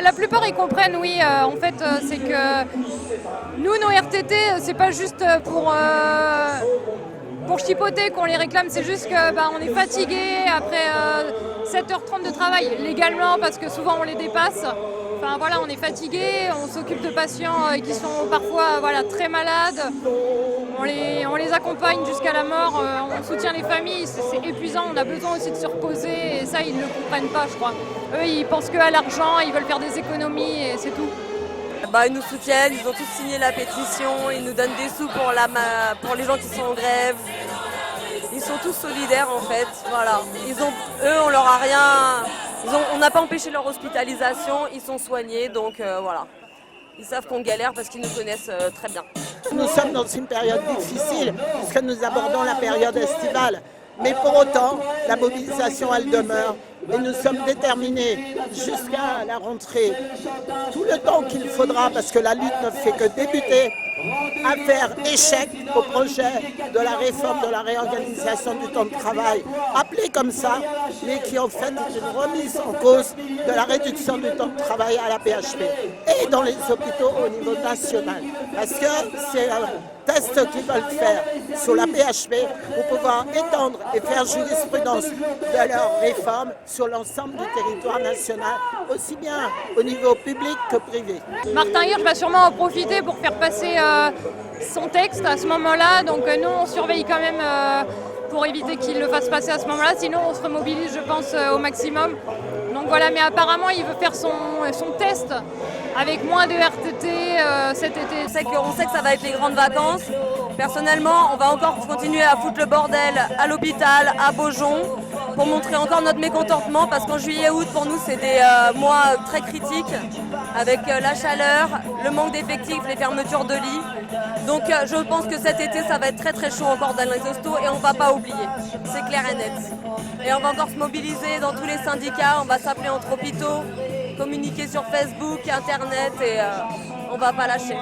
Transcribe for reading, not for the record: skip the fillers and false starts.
La plupart ils comprennent, oui. En fait, c'est que nous, nos RTT, c'est pas juste pour chipoter qu'on les réclame, c'est juste que on est fatigué après 7h30 de travail légalement parce que souvent on les dépasse. Enfin voilà, on est fatigué, on s'occupe de patients qui sont parfois très malades. On les accompagne jusqu'à la mort, on soutient les familles, c'est épuisant, on a besoin aussi de se reposer et ça ils ne le comprennent pas, je crois. Eux ils pensent qu'à l'argent, ils veulent faire des économies et c'est tout. Ils nous soutiennent, ils ont tous signé la pétition, ils nous donnent des sous pour les gens qui sont en grève. Ils sont tous solidaires en fait, voilà. Eux, on leur a rien, on n'a pas empêché leur hospitalisation, ils sont soignés, donc voilà. Ils savent qu'on galère parce qu'ils nous connaissent très bien. Nous sommes dans une période difficile puisque nous abordons la période estivale. Mais pour autant, la mobilisation, elle demeure. Et nous sommes déterminés jusqu'à la rentrée, tout le temps qu'il faudra, parce que la lutte ne fait que débuter, à faire échec au projet de la réforme de la réorganisation du temps de travail, appelé comme ça, mais qui en fait est une remise en cause de la réduction du temps de travail à la PHP et dans les hôpitaux au niveau national. Parce que c'est un test qu'ils veulent faire sur la PHP pour pouvoir étendre et faire jurisprudence de leur réforme sur l'ensemble du territoire national, aussi bien au niveau public que privé. Martin Hirsch va sûrement en profiter pour faire passer son texte à ce moment-là, donc nous on surveille quand même pour éviter qu'il le fasse passer à ce moment-là, sinon on se remobilise je pense au maximum. Donc voilà, mais apparemment il veut faire son test avec moins de RTT cet été. On sait que ça va être les grandes vacances. Personnellement, on va encore continuer à foutre le bordel à l'hôpital, à Beaujon, pour montrer encore notre mécontentement, parce qu'en juillet-août, pour nous, c'est des mois très critiques, avec la chaleur, le manque d'effectifs, les fermetures de lits. Donc je pense que cet été, ça va être très très chaud encore dans les hostos et on ne va pas oublier, c'est clair et net. Et on va encore se mobiliser dans tous les syndicats, on va s'appeler entre hôpitaux, communiquer sur Facebook, Internet et on ne va pas lâcher.